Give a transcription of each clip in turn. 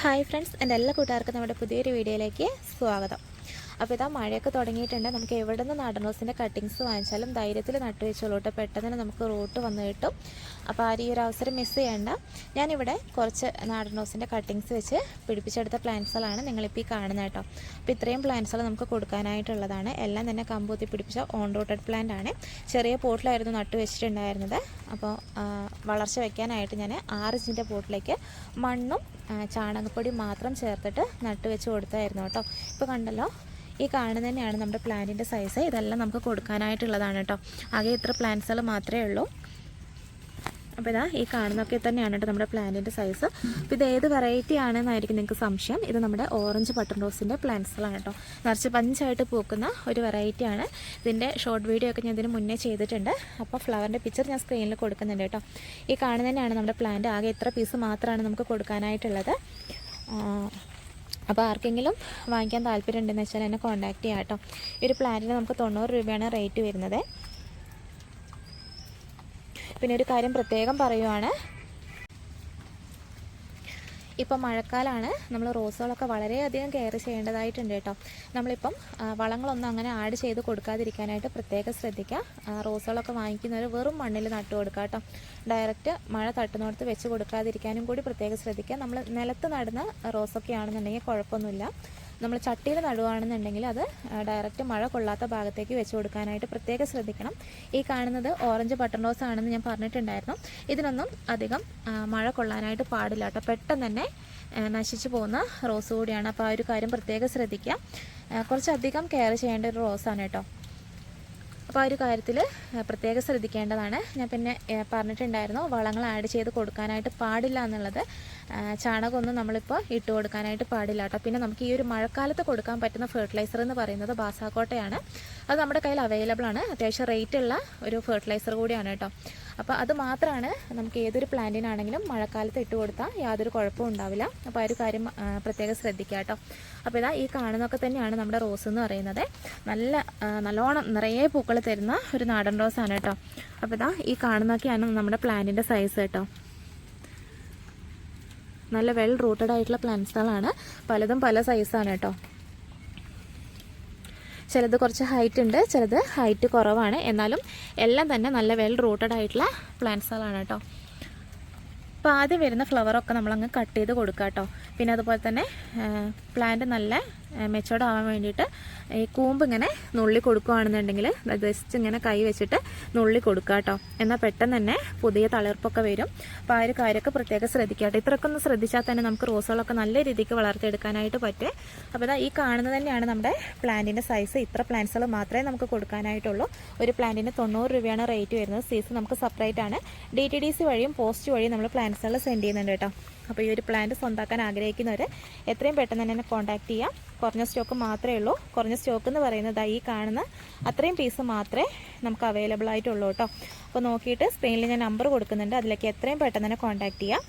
Hi friends, എൻ്റെ എല്ലാ കൂട്ടുകാർക്കും നമ്മുടെ പുതിയൊരു വീഡിയോയിലേക്ക് സ്വാഗതം. അപ്പോൾ ഇതാ മഴയൊക്കെ തുടങ്ങിയിട്ടുണ്ട്. നമുക്ക് എവിടെ നിന്ന് നാടൻ റോസിൻ്റെ കട്ടിങ്സ് വാങ്ങിച്ചാലും ധൈര്യത്തിൽ നട്ടു വെച്ചോളൂ കേട്ടോ. പെട്ടെന്ന് തന്നെ നമുക്ക് റൂട്ട് വന്ന് കിട്ടും. അപ്പോൾ ആരും ഈ ഒരു അവസരം മിസ് ചെയ്യേണ്ട. ഞാനിവിടെ കുറച്ച് നാടൻ റോസിൻ്റെ കട്ടിങ്സ് വെച്ച് പിടിപ്പിച്ചെടുത്ത പ്ലാന്റ്സുകളാണ് നിങ്ങളിപ്പോൾ ഈ കാണുന്നത് കേട്ടോ. അപ്പോൾ ഇത്രയും പ്ലാന്റ്സുകൾ നമുക്ക് കൊടുക്കാനായിട്ടുള്ളതാണ്. എല്ലാം തന്നെ കമ്പൂത്തി പിടിപ്പിച്ച ഓൺ റൂട്ടഡ് പ്ലാന്റ് ആണ്. ചെറിയ പോട്ടിലായിരുന്നു നട്ടു വെച്ചിട്ടുണ്ടായിരുന്നത്. അപ്പോൾ വളർച്ച വയ്ക്കാനായിട്ട് ഞാൻ 6 ഇഞ്ചിൻ്റെ പോട്ടിലേക്ക് മണ്ണും ചാണകപ്പൊടി മാത്രം ചേർത്തിട്ട് നട്ടു വെച്ച് കൊടുത്തായിരുന്നു കേട്ടോ. ഇപ്പോൾ കണ്ടല്ലോ, ഈ കാണുന്നത് തന്നെയാണ് നമ്മുടെ പ്ലാന്റിൻ്റെ സൈസ്. ഇതെല്ലാം നമുക്ക് കൊടുക്കാനായിട്ടുള്ളതാണ് കേട്ടോ. ആകെ ഇത്ര പ്ലാന്റ്സുകൾ മാത്രമേ ഉള്ളൂ. അപ്പോൾ ഇതാ ഈ കാണുന്നതൊക്കെ തന്നെയാണ് കേട്ടോ നമ്മുടെ പ്ലാന്റിൻ്റെ സൈസ്. അപ്പോൾ ഇത് ഏത് വെറൈറ്റി ആണെന്നായിരിക്കും നിങ്ങൾക്ക് സംശയം. ഇത് നമ്മുടെ ഓറഞ്ച് ബട്ടൺ റോസിൻ്റെ പ്ലാന്റ്സുകളാണ് കേട്ടോ. നിറച്ച് പഞ്ചായിട്ട് പൂക്കുന്ന ഒരു വെറൈറ്റിയാണ്. ഇതിൻ്റെ ഷോർട്ട് വീഡിയോ ഒക്കെ ഞാൻ ഇതിന് മുന്നേ ചെയ്തിട്ടുണ്ട്. അപ്പോൾ ഫ്ലവറിൻ്റെ പിക്ചർ ഞാൻ സ്ക്രീനിൽ കൊടുക്കുന്നുണ്ട് കേട്ടോ. ഈ കാണുന്നത് തന്നെയാണ് നമ്മുടെ പ്ലാന്റ്. ആകെ ഇത്ര പീസ് മാത്രമാണ് നമുക്ക് കൊടുക്കാനായിട്ടുള്ളത്. അപ്പോൾ ആർക്കെങ്കിലും വാങ്ങിക്കാൻ താല്പര്യം ഉണ്ടെന്ന് വെച്ചാൽ എന്നെ കോൺടാക്ട് ചെയ്യാം കേട്ടോ. ഈ ഒരു പ്ലാന്റിന് നമുക്ക് 90 രൂപയാണ് റേറ്റ് വരുന്നത്. പിന്നെ ഒരു കാര്യം പ്രത്യേകം പറയുവാണ്, ഇപ്പം മഴക്കാലമാണ്. നമ്മൾ റോസുകളൊക്കെ വളരെയധികം കെയർ ചെയ്യേണ്ടതായിട്ടുണ്ട് കേട്ടോ. നമ്മളിപ്പം വളങ്ങളൊന്നും അങ്ങനെ ആഡ് ചെയ്ത് കൊടുക്കാതിരിക്കാനായിട്ട് പ്രത്യേകം ശ്രദ്ധിക്കുക. റോസുകളൊക്കെ വാങ്ങിക്കുന്നവർ വെറും മണ്ണിൽ നട്ടു കൊടുക്കുക കേട്ടോ. ഡയറക്റ്റ് മഴ തട്ടുന്നിടത്ത് വെച്ച് കൊടുക്കാതിരിക്കാനും കൂടി പ്രത്യേകം ശ്രദ്ധിക്കുക. നമ്മൾ നിലത്ത് നടുന്ന റോസൊക്കെ ആണെന്നുണ്ടെങ്കിൽ കുഴപ്പമൊന്നുമില്ല. നമ്മൾ ചട്ടിയിൽ നടുവാണെന്നുണ്ടെങ്കിൽ അത് ഡയറക്റ്റ് മഴ കൊള്ളാത്ത ഭാഗത്തേക്ക് വെച്ച് കൊടുക്കാനായിട്ട് പ്രത്യേകം ശ്രദ്ധിക്കണം. ഈ കാണുന്നത് ഓറഞ്ച് ബട്ടൺ റോസ് ആണെന്ന് ഞാൻ പറഞ്ഞിട്ടുണ്ടായിരുന്നു. ഇതിനൊന്നും അധികം മഴ കൊള്ളാനായിട്ട് പാടില്ല കേട്ടോ. പെട്ടെന്ന് തന്നെ നശിച്ചു പോകുന്ന റോസ് കൂടിയാണ്. അപ്പോൾ ആ ഒരു കാര്യം പ്രത്യേകം ശ്രദ്ധിക്കുക. കുറച്ചധികം കെയർ ചെയ്യേണ്ട ഒരു റോസാണ് കേട്ടോ. അപ്പോൾ ആ ഒരു കാര്യത്തിൽ പ്രത്യേകം ശ്രദ്ധിക്കേണ്ടതാണ്. ഞാൻ പിന്നെ പറഞ്ഞിട്ടുണ്ടായിരുന്നു, വളങ്ങൾ ആഡ് ചെയ്ത് കൊടുക്കാനായിട്ട് പാടില്ല എന്നുള്ളത്. ചാണകമൊന്നും നമ്മളിപ്പോൾ ഇട്ട് കൊടുക്കാനായിട്ട് പാടില്ല കേട്ടോ. പിന്നെ നമുക്ക് ഈ ഒരു മഴക്കാലത്ത് കൊടുക്കാൻ പറ്റുന്ന ഫെർട്ടിലൈസർ എന്ന് പറയുന്നത് ബാസാക്കോട്ടയാണ്. അത് നമ്മുടെ കയ്യിൽ അവൈലബിൾ ആണ്. അത്യാവശ്യം റേറ്റുള്ള ഒരു ഫെർട്ടിലൈസർ കൂടിയാണ് കേട്ടോ. അപ്പോൾ അത് മാത്രമാണ് നമുക്ക് ഏതൊരു പ്ലാന്റിനാണെങ്കിലും മഴക്കാലത്ത് ഇട്ട് കൊടുത്താൽ യാതൊരു കുഴപ്പവും ഉണ്ടാവില്ല. അപ്പോൾ ആ ഒരു കാര്യം പ്രത്യേകം ശ്രദ്ധിക്കുക കേട്ടോ. അപ്പോൾ ഇതാ ഈ കാണുന്നതൊക്കെ തന്നെയാണ് നമ്മുടെ റോസ് എന്ന് പറയുന്നത്. നല്ലോണം നിറയെ പൂക്കൾ തരുന്ന ഒരു നാടൻ റോസാണ് കേട്ടോ. അപ്പോൾ ഇതാ ഈ കാണുന്നതൊക്കെയാണ് നമ്മുടെ പ്ലാന്റിൻ്റെ സൈസ് കേട്ടോ. നല്ല വെൽ റൂട്ടഡ് ആയിട്ടുള്ള പ്ലാന്റ്സുകളാണ്. പലതും പല സൈസാണ് കേട്ടോ. ചിലത് കുറച്ച് ഹൈറ്റ് ഉണ്ട്, ചിലത് ഹൈറ്റ് കുറവാണ്. എന്നാലും എല്ലാം തന്നെ നല്ല വെൽ റൂട്ടഡ് ആയിട്ടുള്ള പ്ലാന്റ്സുകളാണ് കേട്ടോ. അപ്പോൾ ആദ്യം വരുന്ന ഫ്ലവറൊക്കെ നമ്മളങ്ങ് കട്ട് ചെയ്ത് കൊടുക്കുക കേട്ടോ. പിന്നെ അതുപോലെ തന്നെ പ്ലാന്റ് നല്ല മെച്ചോർഡ് ആവാൻ വേണ്ടിയിട്ട് ഈ കൂമ്പ് ഇങ്ങനെ നുള്ളി കൊടുക്കുകയാണെന്നുണ്ടെങ്കിൽ ജസ്റ്റ് ഇങ്ങനെ കൈ വെച്ചിട്ട് നുള്ളി കൊടുക്കുക കേട്ടോ. എന്നാൽ പെട്ടെന്ന് തന്നെ പുതിയ തളിർപ്പൊക്കെ വരും. അപ്പോൾ ആ ഒരു കാര്യമൊക്കെ പ്രത്യേകം ശ്രദ്ധിക്കുക കേട്ടോ. ഇത്രയൊക്കെ ഒന്ന് ശ്രദ്ധിച്ചാൽ തന്നെ നമുക്ക് റോസുകളൊക്കെ നല്ല രീതിക്ക് വളർത്തിയെടുക്കാനായിട്ട് പറ്റും. അപ്പോൾ ഇതാ ഈ കാണുന്നത് തന്നെയാണ് നമ്മുടെ പ്ലാന്റിൻ്റെ സൈസ്. ഇത്ര പ്ലാന്റ്സുകൾ മാത്രമേ നമുക്ക് കൊടുക്കാനായിട്ടുള്ളൂ. ഒരു പ്ലാന്റിന് 90 രൂപയാണ് റേറ്റ് വരുന്നത്. സീസ് നമുക്ക് സെപ്പറേറ്റ് ആണ്. DTDC വഴിയും പോസ്റ്റ് വഴിയും നമ്മൾ പ്ലാന്റ്സുകൾ സെൻഡ് ചെയ്യുന്നുണ്ട് കേട്ടോ. അപ്പോൾ ഈ ഒരു പ്ലാന്റ് സ്വന്തമാക്കാൻ ആഗ്രഹിക്കുന്നവർ എത്രയും പെട്ടെന്ന് തന്നെ എന്നെ കോൺടാക്ട് ചെയ്യാം. കുറഞ്ഞ സ്റ്റോക്ക് മാത്രമേ ഉള്ളൂ. കുറഞ്ഞ സ്റ്റോക്ക് എന്ന് പറയുന്നത് ഈ കാണുന്ന അത്രയും പീസ് മാത്രമേ നമുക്ക് അവൈലബിൾ ആയിട്ടുള്ളൂ കേട്ടോ. അപ്പോൾ നോക്കിയിട്ട് സ്ക്രീനിൽ ഞാൻ നമ്പർ കൊടുക്കുന്നുണ്ട്. അതിലേക്ക് എത്രയും പെട്ടെന്ന് തന്നെ കോൺടാക്ട് ചെയ്യാം.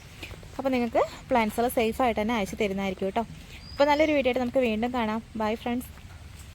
അപ്പോൾ നിങ്ങൾക്ക് പ്ലാന്റ്സുകൾ സേഫായിട്ട് തന്നെ അയച്ചു തരുന്നതായിരിക്കും കേട്ടോ. അപ്പോൾ നല്ലൊരു വീഡിയോ ആയിട്ട് നമുക്ക് വീണ്ടും കാണാം. Bye friends.